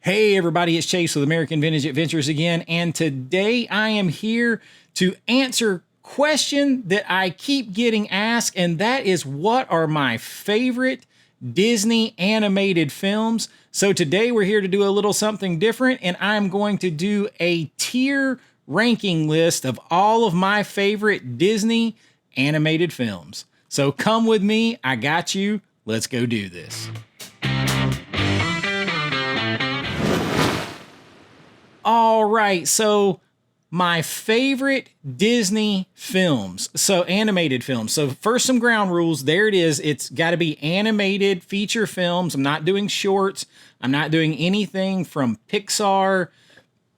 Hey everybody, it's Chase with American Vintage Adventures again, and today I am here to answer question that I keep getting asked, and that is, what are my favorite Disney animated films? So today we're here to do a little something different, and I'm going to do a tier ranking list of all of my favorite Disney animated films. So come with me, I got you, let's go do this. All right, so my favorite Disney films, so animated films. So first, some ground rules. There it is. It's got to be animated feature films. I'm not doing shorts. I'm not doing anything from Pixar,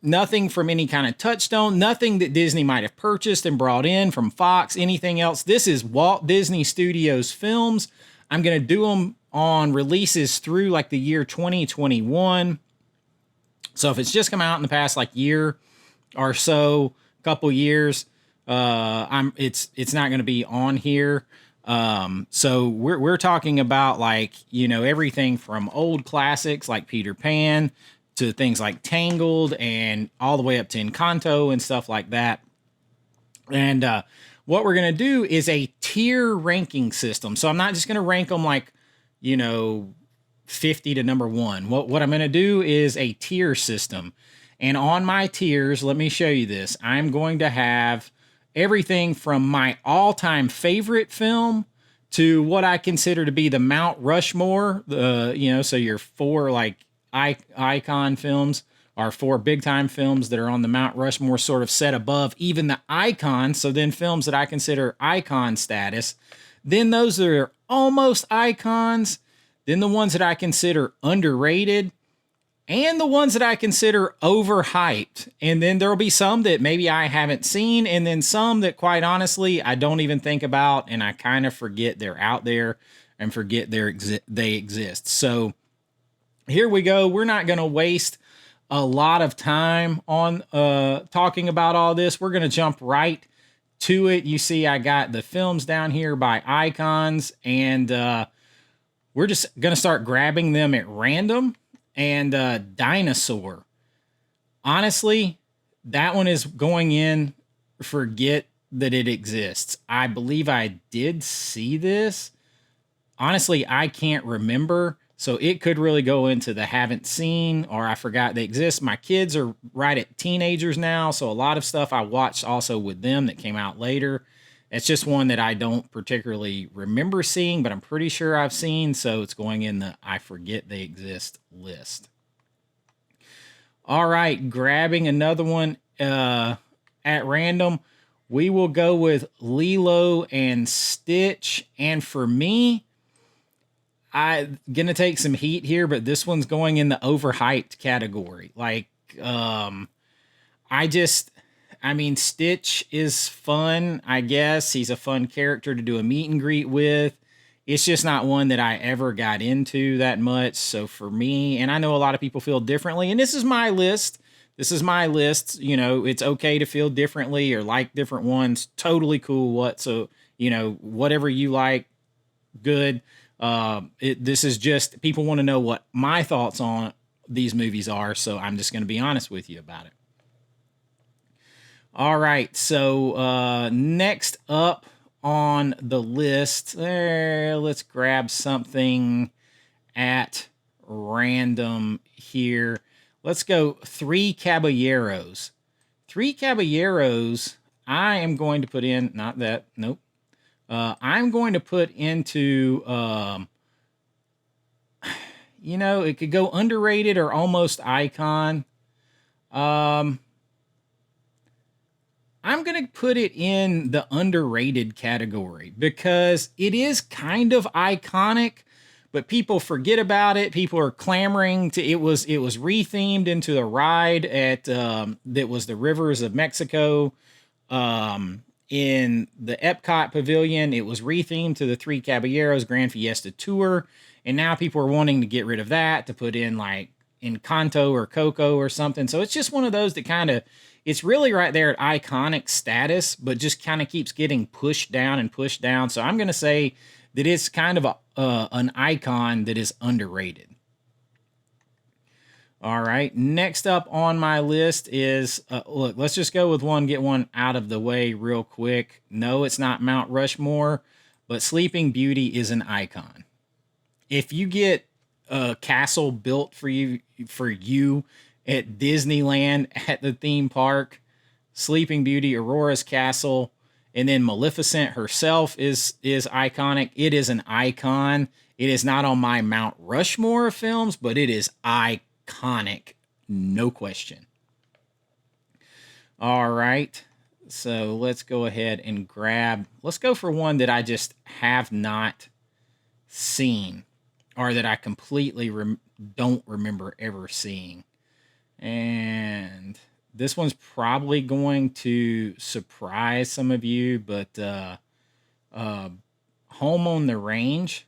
nothing from any kind of Touchstone, nothing that Disney might have purchased and brought in from Fox, anything else. This is Walt Disney Studios films. I'm going to do them on releases through like the year 2021. So if it's just come out in the past like year or so, couple years, it's not going to be on here. So we're talking about like, you know, everything from old classics like Peter Pan to things like Tangled and all the way up to Encanto and stuff like that. And what we're going to do is a tier ranking system. So I'm not just going to rank them like, you know, 50 to number one. What I'm going to do is a tier system. And on my tiers, let me show you this. I'm going to have everything from my all-time favorite film to what I consider to be the Mount Rushmore. So your four like icon films are four big-time films that are on the Mount Rushmore, sort of set above even the icons. So then films that I consider icon status. Then those that are almost icons. Then the ones that I consider underrated, and the ones that I consider overhyped. And then there'll be some that maybe I haven't seen, and then some that, quite honestly, I don't even think about, and I kind of forget they're out there and forget they exist. So here we go. We're not going to waste a lot of time on talking about all this. We're going to jump right to it. You see, I got the films down here by icons, and we're just going to start grabbing them at random. And Dinosaur. Honestly, that one is going in, forget that it exists. I believe I did see this. Honestly, I can't remember. So it could really go into the haven't seen or I forgot they exist. My kids are right at teenagers now. So a lot of stuff I watched also with them that came out later. It's just one that I don't particularly remember seeing, but I'm pretty sure I've seen, so it's going in the I forget they exist list. All right, grabbing another one at random. We will go with Lilo and Stitch. And for me, I'm going to take some heat here, but this one's going in the overhyped category. Like, I mean, Stitch is fun, I guess. He's a fun character to do a meet and greet with. It's just not one that I ever got into that much. So for me, and I know a lot of people feel differently, and this is my list. This is my list. You know, it's okay to feel differently or like different ones. Totally cool. Whatever you like, good. This is just, people want to know what my thoughts on these movies are. So I'm just going to be honest with you about it. All right, so next up on the list, let's grab something at random here. Let's go Three Caballeros. Three Caballeros, I am going to put in, not that, nope. I'm going to put into, it could go underrated or almost icon. I'm going to put it in the underrated category because it is kind of iconic, but people forget about it. People are clamoring to, it was rethemed into a ride at, that was the Rivers of Mexico, in the Epcot Pavilion. It was rethemed to the Three Caballeros Grand Fiesta Tour. And now people are wanting to get rid of that to put in like Encanto or Coco or something. So it's just one of those that kind of, it's really right there at iconic status, but just kind of keeps getting pushed down and pushed down. So I'm going to say that it's kind of an icon that is underrated. All right. Next up on my list is look, let's just go with one, get one out of the way real quick. No, it's not Mount Rushmore, but Sleeping Beauty is an icon. If you get a castle built for you at Disneyland at the theme park, Sleeping Beauty, Aurora's castle, and then Maleficent herself is iconic. It is an icon. It is not on my Mount Rushmore of films, but it is iconic, no question. All right, so let's go ahead and let's go for one that I just have not seen, or that I completely don't remember ever seeing. And this one's probably going to surprise some of you, but Home on the Range,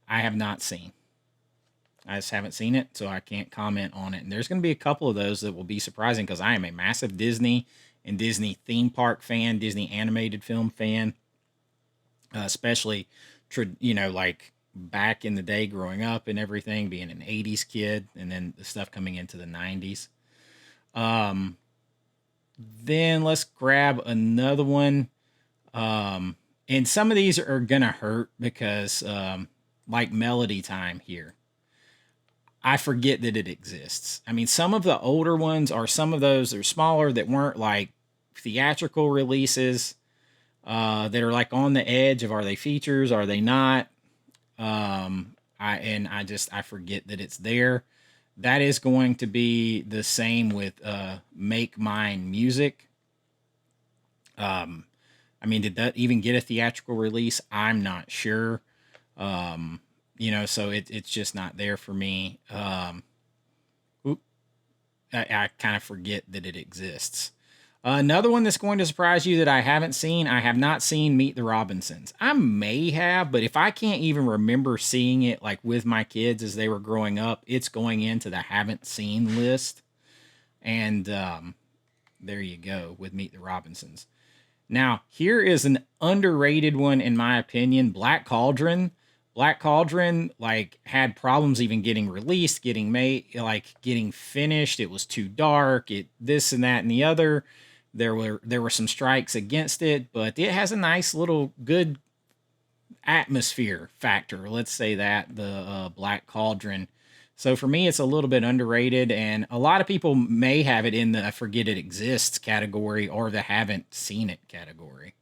I have not seen. I just haven't seen it, so I can't comment on it. And there's going to be a couple of those that will be surprising because I am a massive Disney and Disney theme park fan, Disney animated film fan, especially, like back in the day growing up and everything, being an 80s kid, and then the stuff coming into the 90s. Then let's grab another one. And some of these are going to hurt because, like Melody Time here, I forget that it exists. I mean, some of the older ones are some of those that are smaller that weren't like theatrical releases, that are like on the edge of, are they features? Are they not? I forget that it's there. That is going to be the same with Make Mine Music. I mean, did that even get a theatrical release? I'm not sure. So it's just not there for me. I kind of forget that it exists. Another one that's going to surprise you that I haven't seen, I have not seen Meet the Robinsons. I may have, but if I can't even remember seeing it like with my kids as they were growing up, it's going into the haven't seen list. And there you go with Meet the Robinsons. Now, here is an underrated one in my opinion, Black Cauldron. Black Cauldron, like, had problems even getting released, getting made, like getting finished. It was too dark. This and that and the other. There were some strikes against it, but it has a nice little good atmosphere factor. Let's say that the Black Cauldron. So for me, it's a little bit underrated, and a lot of people may have it in the I forget it exists category or the haven't seen it category.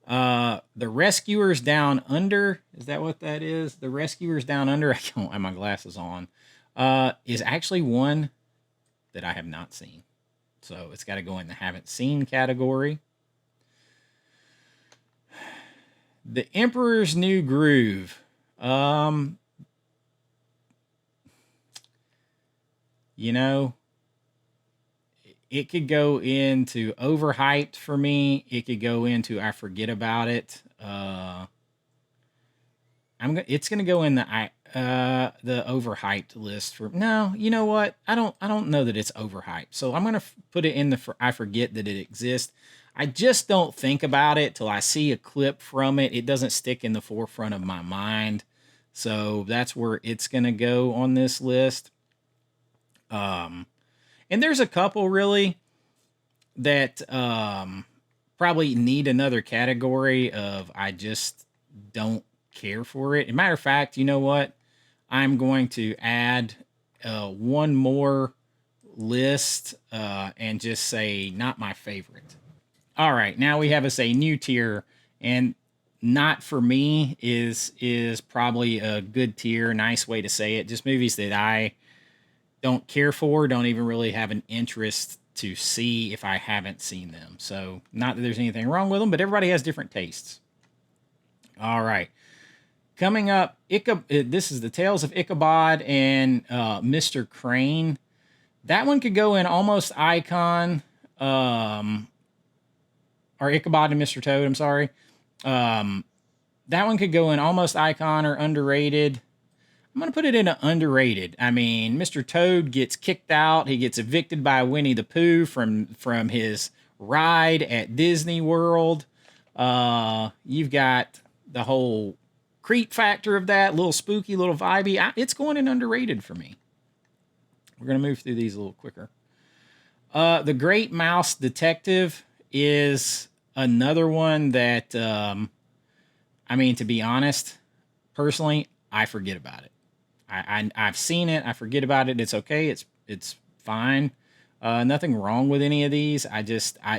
The Rescuers Down Under, is that what that is? The Rescuers Down Under, I don't have my glasses on, is actually one that I have not seen. So it's got to go in the haven't seen category. The Emperor's New Groove. It could go into overhyped for me. It could go into I forget about it. It's gonna go in the overhyped list for no. You know what? I don't know that it's overhyped. So I'm gonna put it in I forget that it exists. I just don't think about it till I see a clip from it. It doesn't stick in the forefront of my mind. So that's where it's gonna go on this list. And there's a couple really that probably need another category of I just don't care for it. As a matter of fact, you know what? I'm going to add one more list and just say not my favorite. All right, now we have a new tier, and not for me is probably a good tier, nice way to say it. Just movies that I don't care for, don't even really have an interest to see if I haven't seen them. So not that there's anything wrong with them, but everybody has different tastes. All right. Coming up, this is the Tales of Ichabod and Mr. Crane. That one could go in almost icon, or Ichabod and Mr. Toad, I'm sorry. That one could go in almost icon or underrated. I'm going to put it in an underrated. I mean, Mr. Toad gets kicked out. He gets evicted by Winnie the Pooh from his ride at Disney World. You've got the whole creep factor of that, little spooky, little vibey, it's going in underrated for me. We're going to move through these a little quicker. The Great Mouse Detective is another one that, I mean, to be honest, personally, I forget about it. I've seen it. I forget about it. It's okay. It's fine. Nothing wrong with any of these.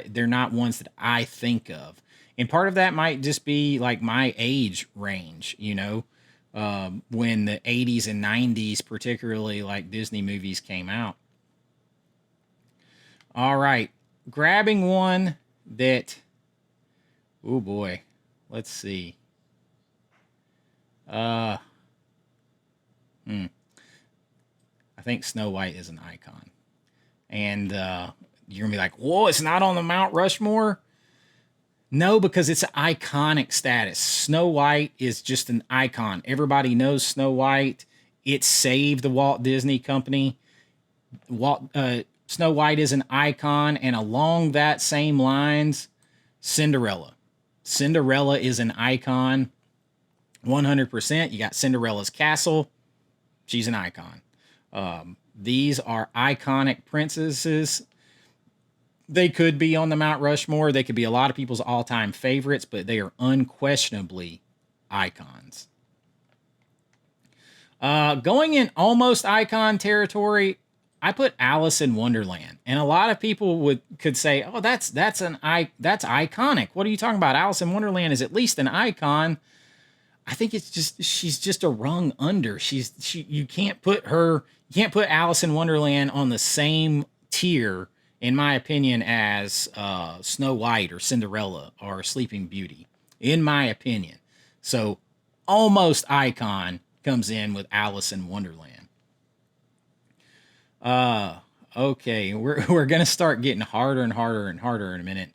They're not ones that I think of. And part of that might just be like my age range, you know, when the 80s and 90s, particularly like Disney movies came out. All right. Grabbing one that, oh boy, let's see. I think Snow White is an icon. And you're going to be like, whoa, it's not on the Mount Rushmore? No, because it's an iconic status. Snow White is just an icon. Everybody knows Snow White. It saved the Walt Disney Company. Snow White is an icon, and along that same lines, Cinderella. Cinderella is an icon, 100%. You got Cinderella's castle. She's an icon. These are iconic princesses. They could be on the Mount Rushmore. They could be a lot of people's all-time favorites, but they are unquestionably icons. Going in almost icon territory, I put Alice in Wonderland, and a lot of people could say, "Oh, that's iconic." What are you talking about? Alice in Wonderland is at least an icon. I think she's just a rung under. You can't put Alice in Wonderland on the same tier, in my opinion, as Snow White or Cinderella or Sleeping Beauty, in my opinion. So almost icon comes in with Alice in Wonderland. Okay, we're gonna start getting harder and harder and harder in a minute.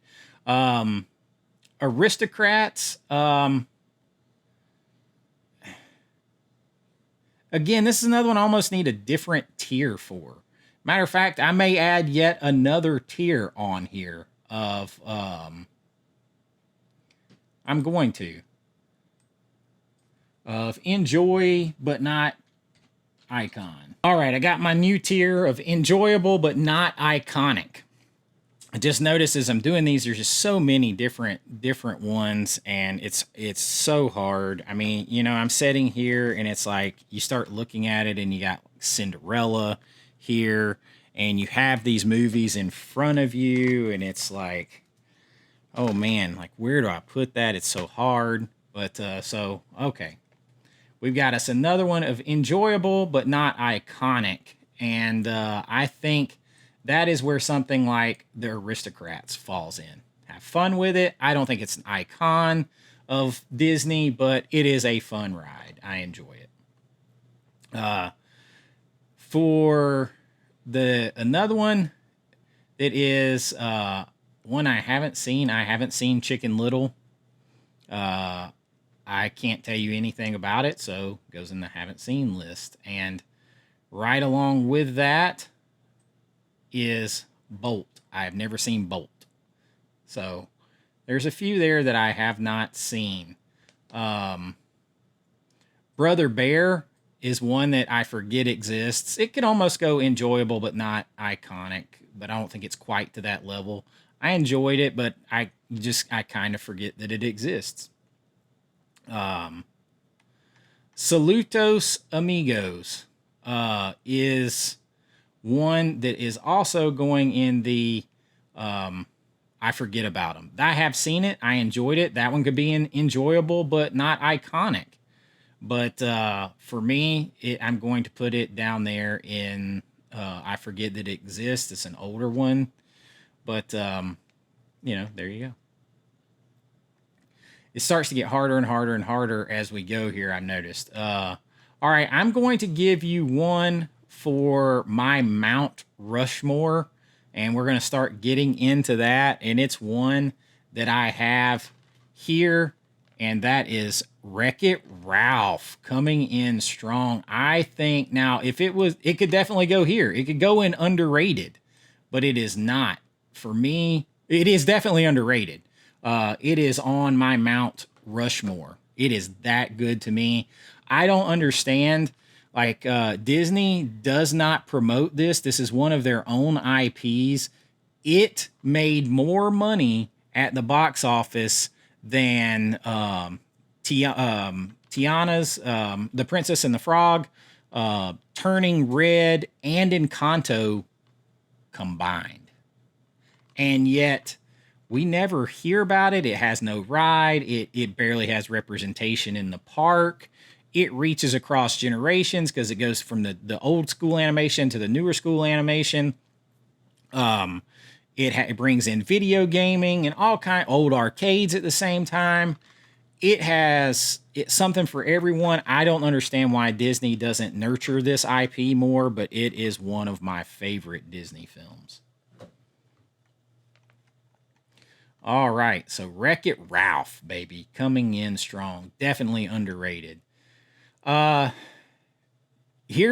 Aristocrats. Again, this is another one I almost need a different tier for. Matter of fact, I may add yet another tier on here of, I'm going to, of enjoy but not icon. All right, I got my new tier of enjoyable but not iconic. I just noticed as I'm doing these, there's just so many different ones, and it's so hard. I mean, you know, I'm sitting here, and it's like you start looking at it, and you got Cinderella here, and you have these movies in front of you, and it's like, oh man, like where do I put that? It's so hard. But so okay, we've got us another one of enjoyable but not iconic, and I think that is where something like the Aristocrats falls in. Have fun with it. I don't think it's an icon of Disney, but it is a fun ride. I enjoy it. For another one that is one I haven't seen Chicken Little. I can't tell you anything about it, so it goes in the haven't seen list. And right along with that is Bolt. I have never seen Bolt. So there's a few there that I have not seen. Brother Bear is one that I forget exists. It could almost go enjoyable but not iconic, but I don't think it's quite to that level. I enjoyed it, but I kind of forget that it exists. Saludos Amigos is one that is also going in the I forget about them. I have seen it. I enjoyed it. That one could be enjoyable, but not iconic. But for me, I'm going to put it down there in I forget that it exists. It's an older one. But, you know, there you go. It starts to get harder and harder and harder as we go here, I've noticed. All right, I'm going to give you one for my Mount Rushmore, and we're going to start getting into that, and it's one that I have here, and that is Wreck-It Ralph coming in strong. I think now, if it could definitely go here. It could go in underrated, but it is not. For me, it is definitely underrated. It is on my Mount Rushmore. It is that good to me. I don't understand. Like Disney does not promote this. This is one of their own IPs. It made more money at the box office than Tiana's The Princess and the Frog, Turning Red, and Encanto combined. And yet we never hear about it. It has no ride. It barely has representation in the park. It reaches across generations because it goes from the old school animation to the newer school animation. It brings in video gaming and all kind old arcades at the same time. It's something for everyone. I don't understand why Disney doesn't nurture this IP more, but it is one of my favorite Disney films. All right, so Wreck-It Ralph, baby, coming in strong. Definitely underrated. Here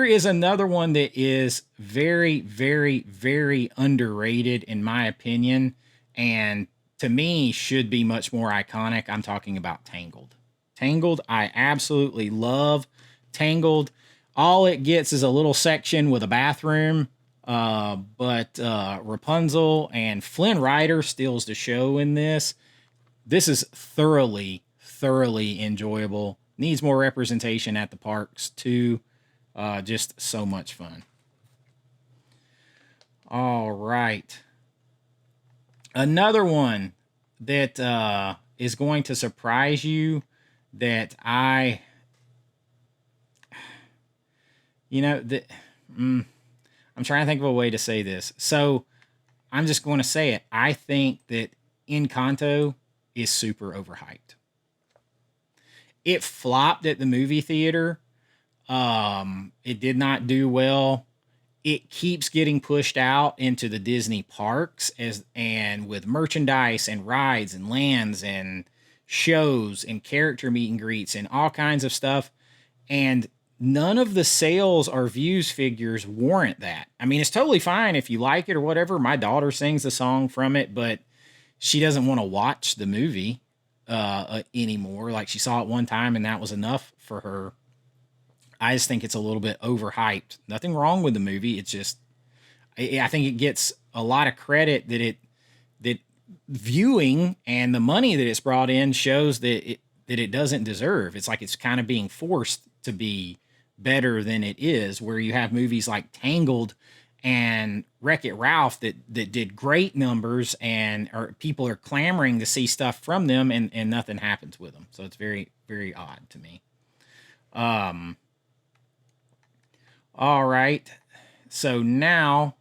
is another one that is very, very, very underrated in my opinion, and to me should be much more iconic. I'm talking about Tangled. Tangled, I absolutely love Tangled. All it gets is a little section with a bathroom, but Rapunzel and Flynn Rider steals the show in this. This is thoroughly, thoroughly enjoyable. Needs more representation at the parks too. Just so much fun. All right. Another one that is going to surprise you that I'm trying to think of a way to say this. So I'm just going to say it. I think that Encanto is super overhyped. It flopped at the movie theater. It did not do well. It keeps getting pushed out into the Disney parks and with merchandise and rides and lands and shows and character meet and greets and all kinds of stuff. And none of the sales or views figures warrant that. I mean, it's totally fine if you like it or whatever. My daughter sings the song from it, but she doesn't want to watch the movie anymore. Like she saw it one time and that was enough for her. I just think it's a little bit overhyped. Nothing wrong with the movie. It's just, I think it gets a lot of credit that viewing and the money that it's brought in shows that it doesn't deserve. It's like it's kind of being forced to be better than it is, where you have movies like Tangled and Wreck-It Ralph that did great numbers or people are clamoring to see stuff from them and nothing happens with them. So it's very, very odd to me. All right. So now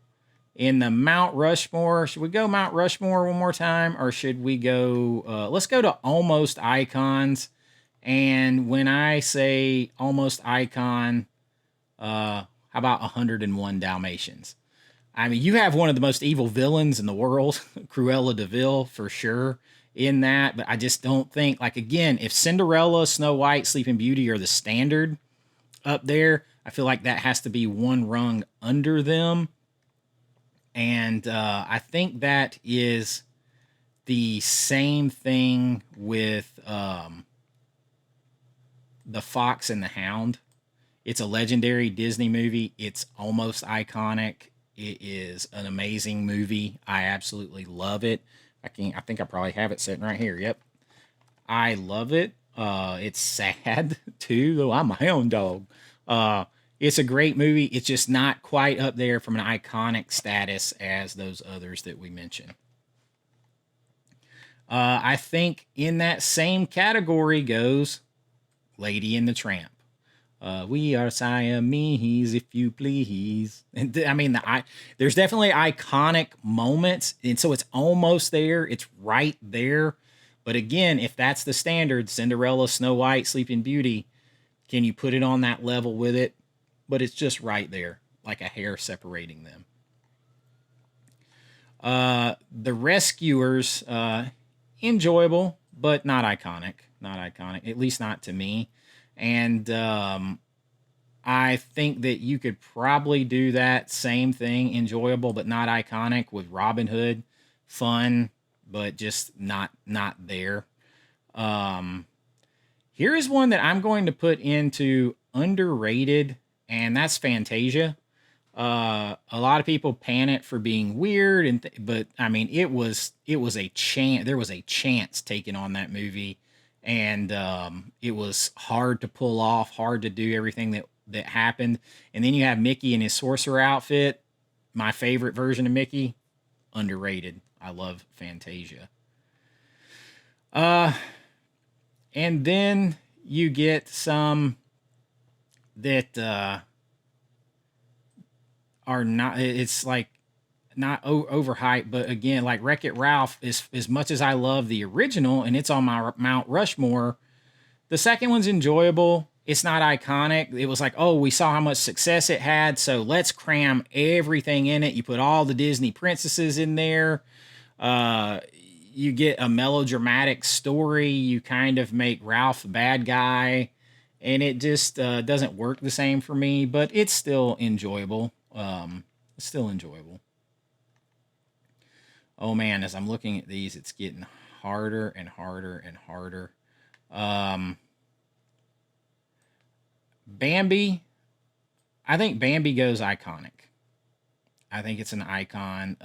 in the Mount Rushmore, should we go Mount Rushmore one more time or should we go, let's go to almost icons. And when I say almost icon, how about 101 Dalmatians? I mean, you have one of the most evil villains in the world, Cruella de Vil, for sure in that. But I just don't think, like, again, if Cinderella, Snow White, Sleeping Beauty are the standard up there, I feel like that has to be one rung under them. And I think that is the same thing with The Fox and the Hound. It's a legendary Disney movie. It's almost iconic. It is an amazing movie. I absolutely love it. I think I probably have it sitting right here. Yep. I love it. It's sad too, though I'm a hound dog. It's a great movie. It's just not quite up there from an iconic status as those others that we mentioned. I think in that same category goes Lady and the Tramp. We are Siamese, if you please. And I mean, there's definitely iconic moments, and so it's almost there. It's right there. But again, if that's the standard, Cinderella, Snow White, Sleeping Beauty, can you put it on that level with it? But it's just right there, like a hair separating them. The Rescuers, enjoyable, but not iconic. Not iconic, at least not to me. And I think that you could probably do that same thing, enjoyable but not iconic, with Robin Hood. Fun, but just not there. Here is one that I'm going to put into underrated, and that's Fantasia. A lot of people pan it for being weird, but I mean, it was a chance. There was a chance taken on that movie, and it was hard to pull off, hard to do everything that happened. And then you have Mickey in his sorcerer outfit. My favorite version of Mickey, underrated. I love Fantasia. And then you get some that are not. It's like not overhyped, but again, like Wreck-It Ralph is as much as I love the original, and it's on my Mount Rushmore. The second one's enjoyable. It's not iconic. It was like, oh, we saw how much success it had, so let's cram everything in it. You put all the Disney princesses in there. You get a melodramatic story. You kind of make Ralph a bad guy, and it just doesn't work the same for me, but it's still enjoyable. It's still enjoyable. Oh man, as I'm looking at these, it's getting harder and harder and harder. Bambi, I think Bambi goes iconic. I think it's an icon.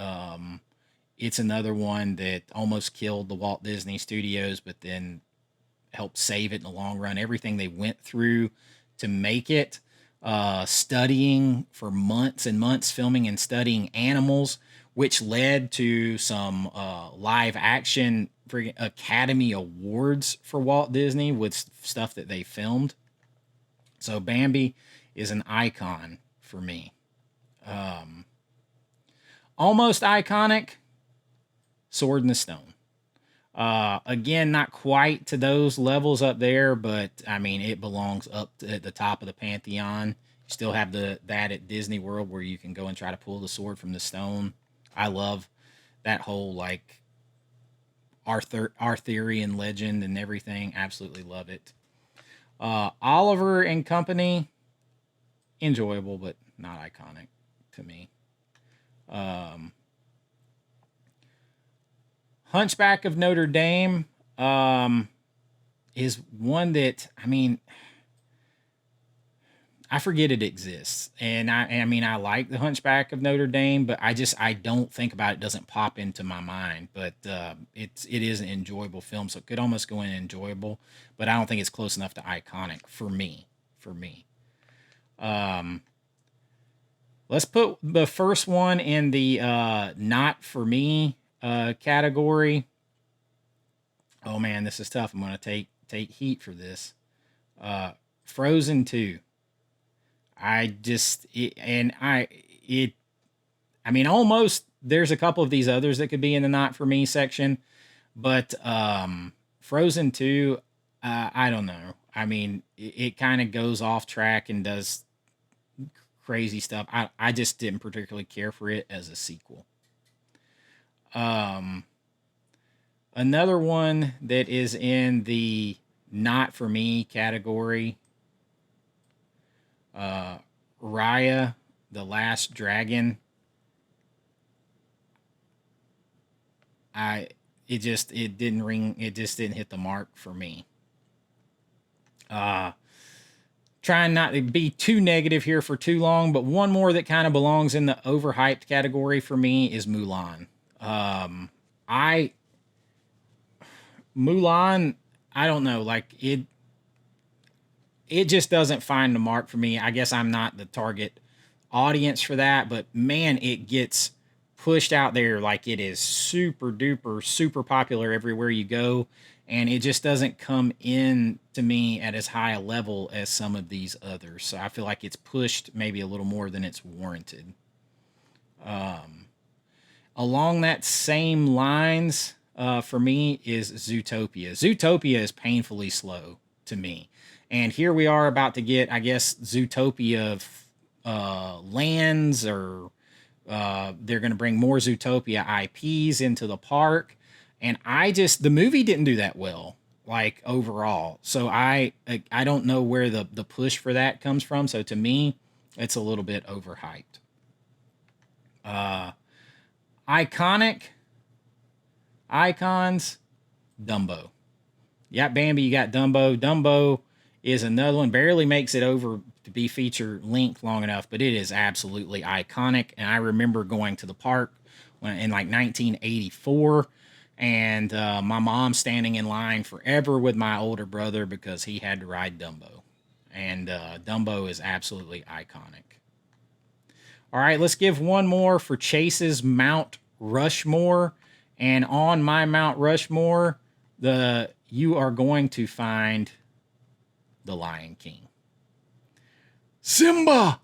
It's another one that almost killed the Walt Disney Studios, but then helped save it in the long run. Everything they went through to make it, studying for months and months, filming and studying animals, which led to some live action Academy Awards for Walt Disney with stuff that they filmed. So Bambi is an icon for me. Almost iconic, Sword in the Stone. Again, not quite to those levels up there, but I mean, it belongs up at the top of the pantheon. You still have that at Disney World where you can go and try to pull the sword from the stone. I love that whole like Arthurian legend and everything. Absolutely love it. Oliver and Company, enjoyable, but not iconic to me. Hunchback of Notre Dame is one that, I mean, I forget it exists. And I mean, I like the Hunchback of Notre Dame, but I don't think about it. Doesn't pop into my mind, but it is an enjoyable film. So it could almost go in enjoyable, but I don't think it's close enough to iconic for me. Let's put the first one in the not for me category. Oh man, this is tough. I'm going to take heat for this. Frozen 2. I mean, almost there's a couple of these others that could be in the not for me section, but Frozen 2, I don't know. I mean, it kind of goes off track and does crazy stuff. I just didn't particularly care for it as a sequel. Another one that is in the not for me category, Raya, the Last Dragon. It just didn't hit the mark for me. Trying not to be too negative here for too long, but one more that kind of belongs in the overhyped category for me is Mulan. Mulan, I don't know, like it just doesn't find the mark for me. I guess I'm not the target audience for that, but man, it gets pushed out there like it is super duper, super popular everywhere you go. And it just doesn't come in to me at as high a level as some of these others. So I feel like it's pushed maybe a little more than it's warranted. Along that same lines, for me, is Zootopia. Zootopia is painfully slow to me. And here we are about to get, I guess, Zootopia lands, or they're going to bring more Zootopia IPs into the park. And the movie didn't do that well, like overall. So I don't know where the push for that comes from. So to me, it's a little bit overhyped. Iconic icons, Dumbo. You got Bambi, you got Dumbo. Dumbo is another one. Barely makes it over to be feature length long enough, but it is absolutely iconic. And I remember going to the park in like 1984, and my mom standing in line forever with my older brother because he had to ride Dumbo. And Dumbo is absolutely iconic. All right, let's give one more for Chase's Mount Rushmore. And on my Mount Rushmore, you are going to find the Lion King. Simba!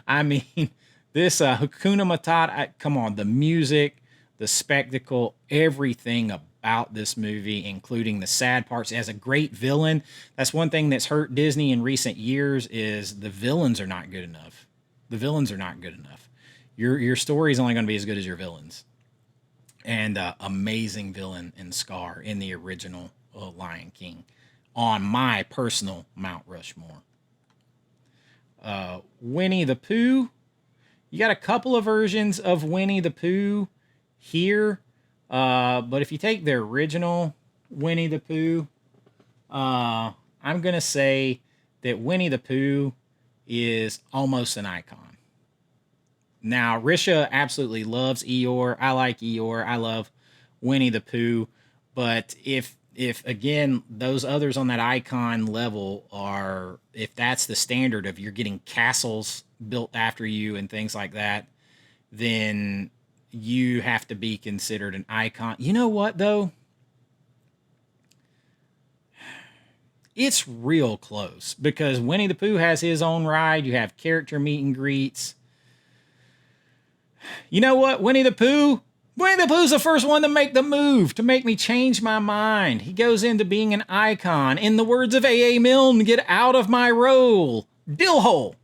I mean, this Hakuna Matata, come on, the music, the spectacle, everything about this movie, including the sad parts. It has a great villain. That's one thing that's hurt Disney in recent years is the villains are not good enough. The villains are not good enough. Your story is only going to be as good as your villains. And amazing villain in Scar in the original Lion King on my personal Mount Rushmore. Winnie the Pooh. You got a couple of versions of Winnie the Pooh here. But if you take the original Winnie the Pooh, I'm going to say that Winnie the Pooh is almost an icon. Now, Risha absolutely loves Eeyore. I like Eeyore. I love Winnie the Pooh. But if again, those others on that icon level are, if that's the standard of you're getting castles built after you and things like that, then you have to be considered an icon. You know what, though? It's real close because Winnie the Pooh has his own ride. You have character meet and greets. You know what? Winnie the Pooh's the first one to make the move, to make me change my mind. He goes into being an icon. In the words of A.A. Milne, get out of my role. Dill hole.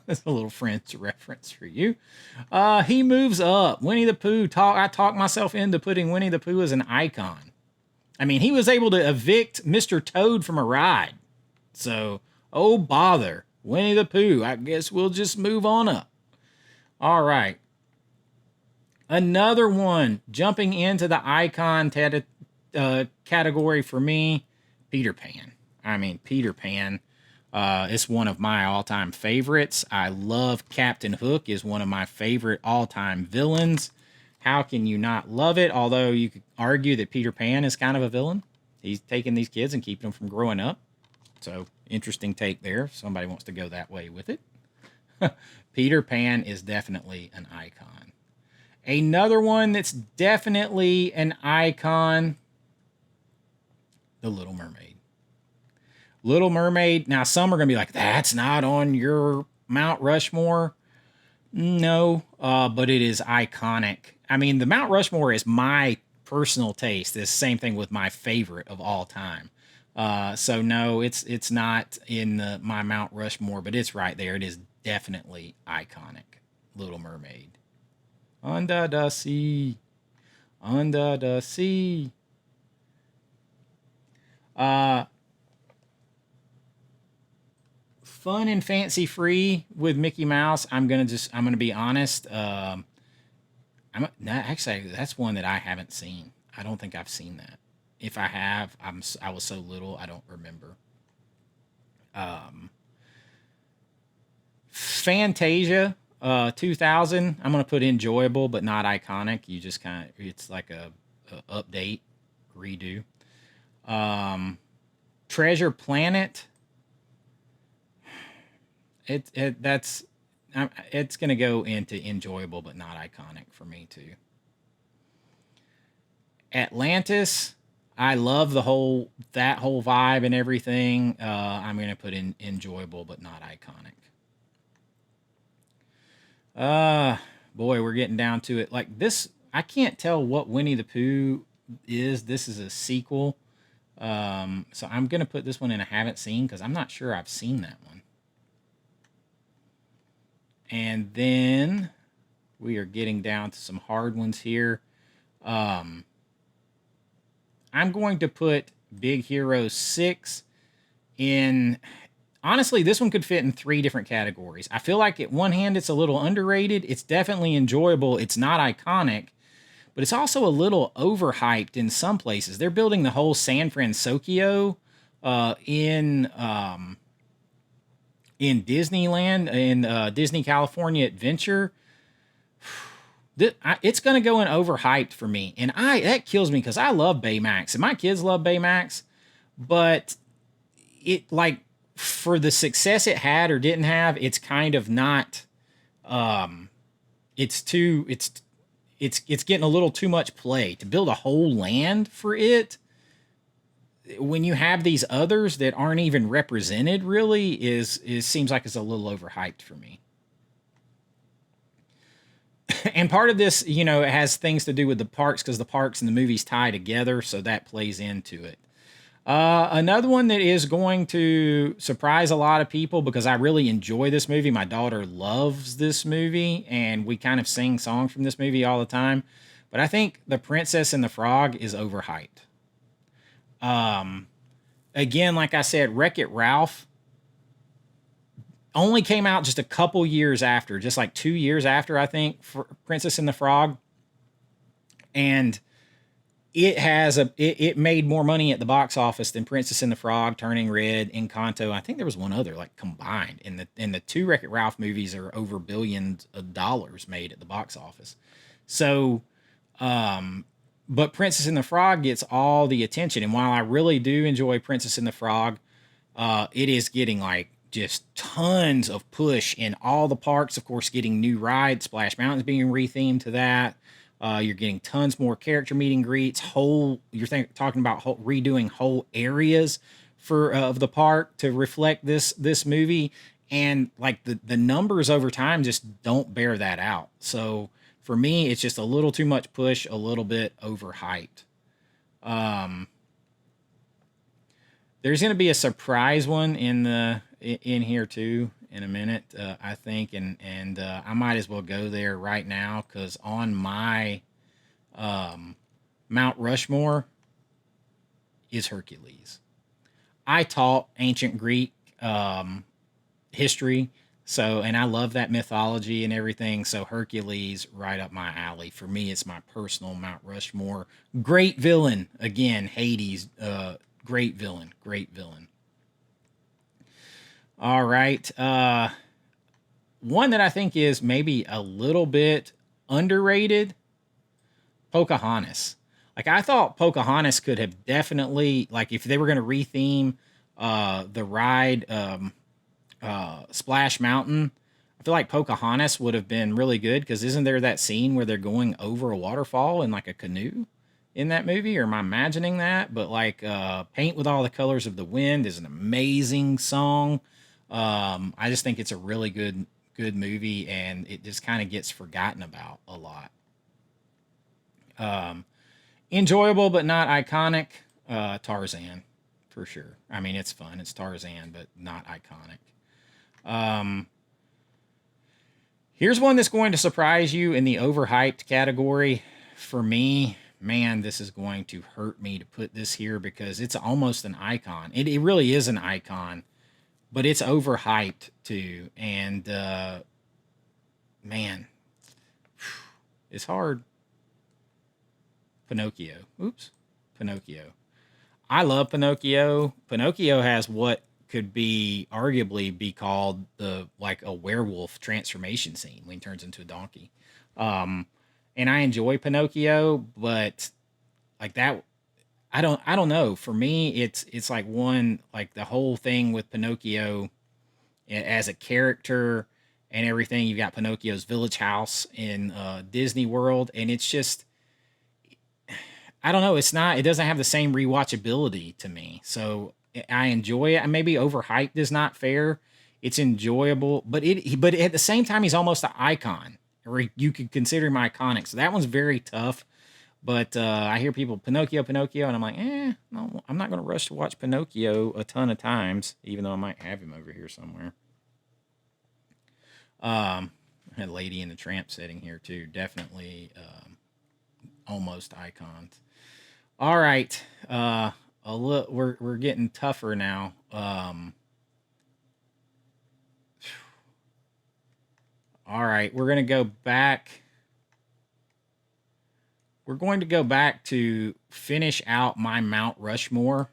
That's a little French reference for you. He moves up. Winnie the Pooh, I talked myself into putting Winnie the Pooh as an icon. I mean, he was able to evict Mr. Toad from a ride. So, oh bother. Winnie the Pooh, I guess we'll just move on up. All right. Another one, jumping into the icon category for me, Peter Pan. I mean, Peter Pan is one of my all-time favorites. I love Captain Hook, is one of my favorite all-time villains. How can you not love it? Although you could argue that Peter Pan is kind of a villain. He's taking these kids and keeping them from growing up. So, interesting take there. Somebody wants to go that way with it. Peter Pan is definitely an icon. Another one that's definitely an icon, The Little Mermaid. Little Mermaid, now some are going to be like, that's not on your Mount Rushmore. No, but it is iconic. I mean, the Mount Rushmore is my personal taste. It's the same thing with my favorite of all time. So no, it's not in my Mount Rushmore, but it's right there. It is definitely iconic. Little Mermaid. Under the sea. Under the sea. Fun and fancy free with Mickey Mouse. I'm gonna be honest. Actually, that's one that I haven't seen. I don't think I've seen that. If I have, I was so little, I don't remember. Fantasia 2000, I'm going to put enjoyable, but not iconic. You just kind of, it's like a update, redo. Treasure Planet, it's going to go into enjoyable, but not iconic for me too. Atlantis, I love that whole vibe and everything. I'm going to put in enjoyable, but not iconic. Boy, we're getting down to it. Like this, I can't tell what Winnie the Pooh is. This is a sequel. So I'm going to put this one in I haven't seen because I'm not sure I've seen that one. And then we are getting down to some hard ones here. I'm going to put Big Hero 6 in. Honestly, this one could fit in 3 different categories. I feel like at one hand, it's a little underrated. It's definitely enjoyable. It's not iconic. but it's also a little overhyped in some places. They're building the whole San Francisco in Disneyland, in Disney California Adventure. It's going to go in overhyped for me, and that kills me because I love Baymax and my kids love Baymax, but it, like, for the success it had or didn't have, it's kind of not. It's getting a little too much play to build a whole land for it. When you have these others that aren't even represented, really is seems like it's a little overhyped for me. And part of this, it has things to do with the parks, because the parks and the movies tie together, so that plays into it. Another one that is going to surprise a lot of people, because I really enjoy this movie. My daughter loves this movie, and we kind of sing songs from this movie all the time. But I think The Princess and the Frog is overhyped. Again, like I said, Wreck-It Ralph only came out just a couple years after, just like 2 years after, I think, for Princess and the Frog. And it made more money at the box office than Princess and the Frog, Turning Red, Encanto. I think there was one other, like, combined. And the two Wreck-It Ralph movies are over billions of dollars made at the box office. So, but Princess and the Frog gets all the attention. And while I really do enjoy Princess and the Frog, it is getting, like, just tons of push in all the parks. Of course, getting new rides, Splash Mountain's being rethemed to that. You're getting tons more character meet and greets. Talking about redoing whole areas of the park to reflect this movie, and like the numbers over time just don't bear that out. So for me, it's just a little too much push, a little bit overhyped. There's going to be a surprise one in here too in a minute, I think, and I might as well go there right now, because on my Mount Rushmore is Hercules. I taught ancient Greek history, and I love that mythology and everything. So Hercules, right up my alley. For me, it's my personal Mount Rushmore. Great villain, again, Hades. Great villain. All right. One that I think is maybe a little bit underrated, Pocahontas. Like, I thought Pocahontas could have definitely, like, if they were going to retheme the ride Splash Mountain, I feel like Pocahontas would have been really good, because isn't there that scene where they're going over a waterfall in, like, a canoe in that movie? Or am I imagining that? But, like, Paint with All the Colors of the Wind is an amazing song. I just think it's a really good movie, and it just kind of gets forgotten about a lot. Enjoyable but not iconic, Tarzan, for sure. I mean, it's fun. It's Tarzan, but not iconic. Here's one that's going to surprise you in the overhyped category. For me, man, this is going to hurt me to put this here, because it's almost an icon. It really is an icon, but it's overhyped too. And man, it's hard. Pinocchio. Pinocchio. I love Pinocchio. Pinocchio has what could be arguably be called like a werewolf transformation scene when he turns into a donkey. And I enjoy Pinocchio, but like that, I don't know. For me, it's like like the whole thing with Pinocchio as a character and everything. You've got Pinocchio's village house in Disney World, and it's just, I don't know. It doesn't have the same rewatchability to me. So I enjoy it. Maybe overhyped is not fair. It's enjoyable, but at the same time, he's almost an icon, or you could consider him iconic. So that one's very tough. But I hear people, Pinocchio, and I'm like, no, I'm not going to rush to watch Pinocchio a ton of times, even though I might have him over here somewhere. I had Lady and the Tramp sitting here too. Definitely almost icons. All right. We're getting tougher now. All right, we're going to go back we're going to go back to finish out my Mount Rushmore.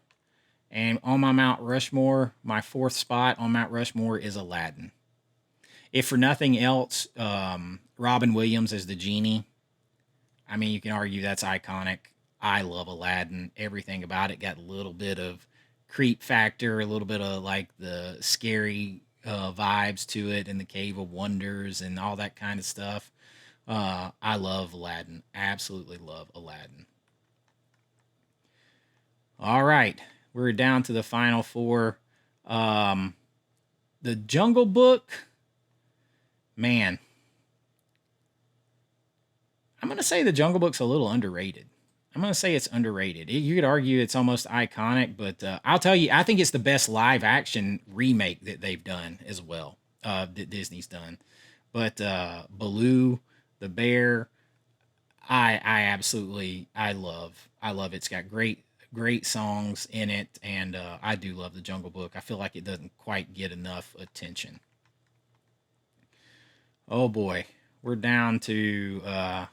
And on my Mount Rushmore, my fourth spot on Mount Rushmore is Aladdin. If for nothing else, Robin Williams as the genie. I mean, you can argue that's iconic. I love Aladdin. Everything about it got a little bit of creep factor, a little bit of like the scary vibes to it, and the Cave of Wonders and all that kind of stuff. I love Aladdin. Absolutely love Aladdin. All right, we're down to the final four. The Jungle Book, man. I'm going to say the Jungle Book's a little underrated. I'm going to say it's underrated. You could argue it's almost iconic, but I'll tell you, I think it's the best live action remake that they've done as well, that Disney's done. But Baloo, the bear, I absolutely, I love it. It's got great songs in it, and I do love the Jungle Book. I feel like it doesn't quite get enough attention. Oh boy, we're down to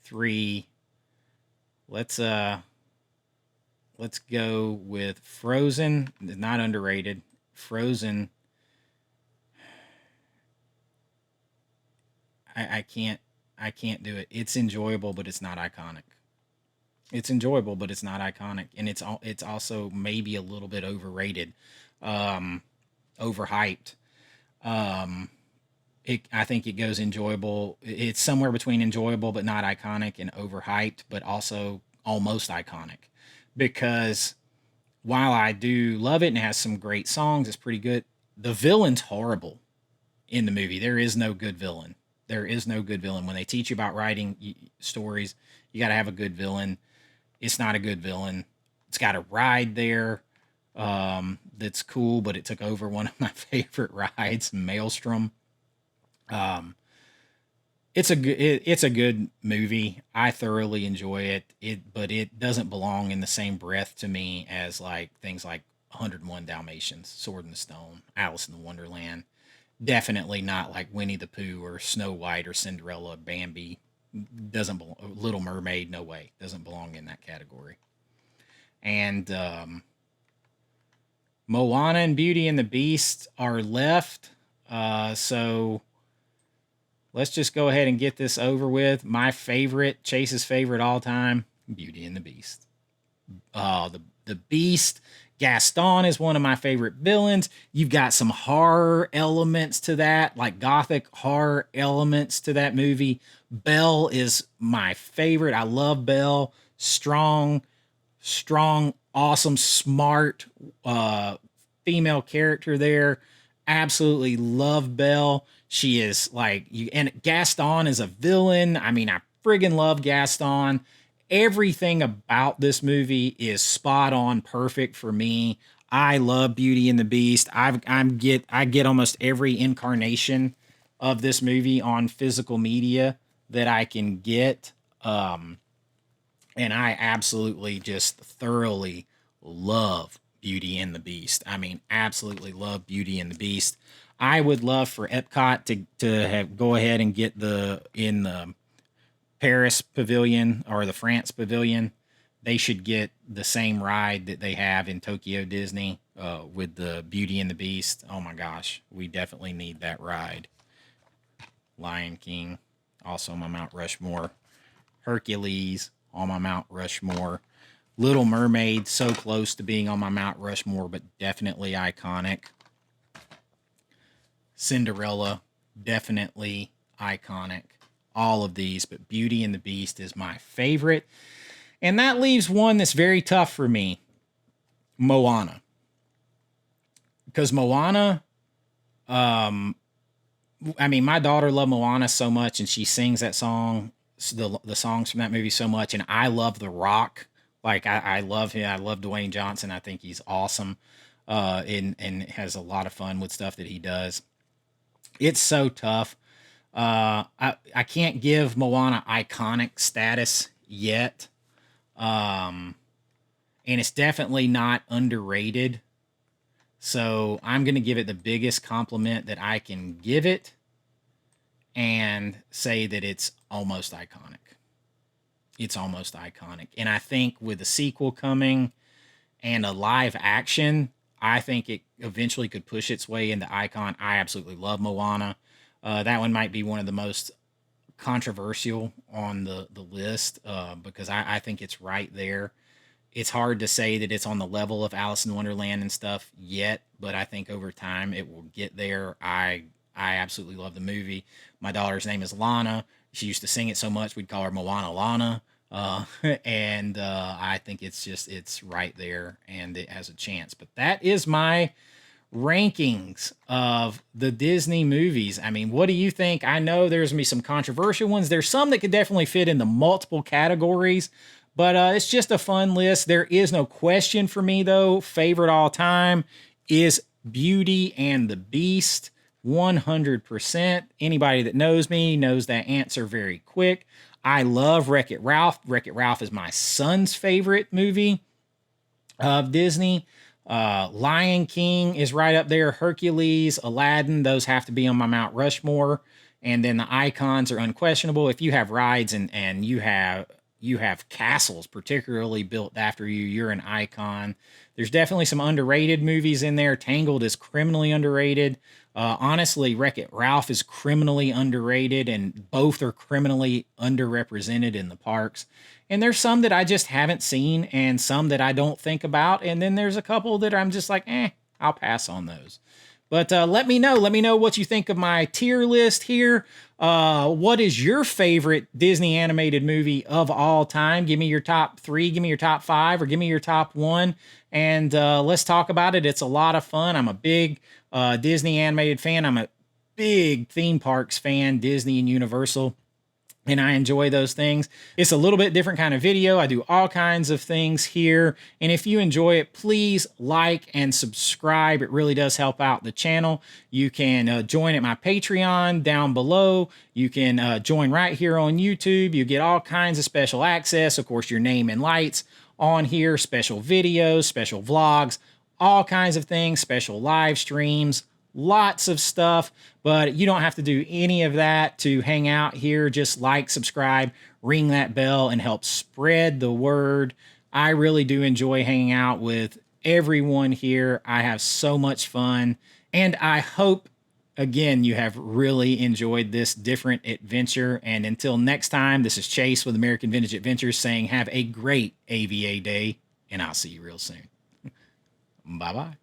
three. Let's go with Frozen. Not underrated. Frozen. I can't do it. It's enjoyable, but it's not iconic. It's enjoyable, but it's not iconic, and it's also maybe a little bit overrated, overhyped. I think it goes enjoyable. It's somewhere between enjoyable but not iconic, and overhyped but also almost iconic. Because while I do love it and it has some great songs, it's pretty good. The villain's horrible in the movie. There is no good villain. There is no good villain. When they teach you about writing stories, you got to have a good villain. It's not a good villain. It's got a ride there that's cool, but it took over one of my favorite rides, Maelstrom. It's a good movie. I thoroughly enjoy it. But it doesn't belong in the same breath to me as like things like 101 Dalmatians, Sword in the Stone, Alice in the Wonderland. Definitely not like Winnie the Pooh or Snow White or Cinderella, Bambi. Doesn't belong. Little Mermaid, no way. Doesn't belong in that category. And Moana and Beauty and the Beast are left. So let's just go ahead and get this over with. My favorite, Chase's favorite all time, Beauty and the Beast. The Beast, Gaston is one of my favorite villains. You've got some horror elements to that, like gothic horror elements to that movie. Belle is my favorite. I love Belle. Strong, awesome, smart female character there. Absolutely love Belle. She is like you, and Gaston is a villain. I mean, I friggin' love Gaston. Everything about this movie is spot on, perfect for me. I love Beauty and the Beast. I get almost every incarnation of this movie on physical media that I can get, and I absolutely just thoroughly love Beauty and the Beast. I mean, absolutely love Beauty and the Beast. I would love for Epcot to have go ahead and get the Paris Pavilion or the France Pavilion. They should get the same ride that they have in Tokyo Disney with the Beauty and the Beast. Oh my gosh, we definitely need that ride. Lion King, also my Mount Rushmore. Hercules on my Mount Rushmore. Little Mermaid, so close to being on my Mount Rushmore, but definitely iconic. Cinderella, definitely iconic. All of these, but Beauty and the Beast is my favorite. And that leaves one that's very tough for me, Moana. Because Moana, I mean, my daughter loved Moana so much, and she sings that song, the songs from that movie so much, and I love The Rock. Like, I love him. I love Dwayne Johnson. I think he's awesome, and has a lot of fun with stuff that he does. It's so tough. I can't give Moana iconic status yet. And it's definitely not underrated. So I'm going to give it the biggest compliment that I can give it. and say that it's almost iconic. It's almost iconic. And I think with a sequel coming and a live action, I think it eventually could push its way into icon. I absolutely love Moana. That one might be one of the most controversial on the list because I think it's right there. It's hard to say that it's on the level of Alice in Wonderland and stuff yet, but I think over time it will get there. I absolutely love the movie. My daughter's name is Lana. She used to sing it so much we'd call her Moana Lana. And I think it's right there and it has a chance. But that is my rankings of the Disney movies. I mean, what do you think? I know there's gonna be some controversial ones. There's some that could definitely fit into multiple categories, but it's just a fun list. There is no question for me though. Favorite all time is Beauty and the Beast. 100%. Anybody that knows me knows that answer very quick. I love Wreck-It Ralph. Wreck-It Ralph is my son's favorite movie of Disney. Lion King is right up there. Hercules, Aladdin, those have to be on my Mount Rushmore. And then the icons are unquestionable. If you have rides and you have castles particularly built after you, you're an icon. There's definitely some underrated movies in there. Tangled is criminally underrated. Honestly, Wreck-It Ralph is criminally underrated, and both are criminally underrepresented in the parks. And there's some that I just haven't seen, and some that I don't think about. And then there's a couple that I'm just like, I'll pass on those. But let me know. Let me know what you think of my tier list here. What is your favorite Disney animated movie of all time? Give me your top 3, give me your top 5, or give me your top 1. And let's talk about it. It's a lot of fun. I'm a big Disney animated fan. I'm a big theme parks fan, Disney and Universal. And I enjoy those things. It's a little bit different kind of video. I do all kinds of things here. And if you enjoy it, please like and subscribe. It really does help out the channel. You can join at my Patreon down below. You can join right here on YouTube. You get all kinds of special access. Of course, your name and lights on here, special videos, special vlogs, all kinds of things, special live streams, lots of stuff, but you don't have to do any of that to hang out here. Just like, subscribe, ring that bell, and help spread the word. I really do enjoy hanging out with everyone here. I have so much fun, and I hope, again, you have really enjoyed this different adventure. And until next time, this is Chase with American Vintage Adventures saying have a great AVA day, and I'll see you real soon. Bye-bye.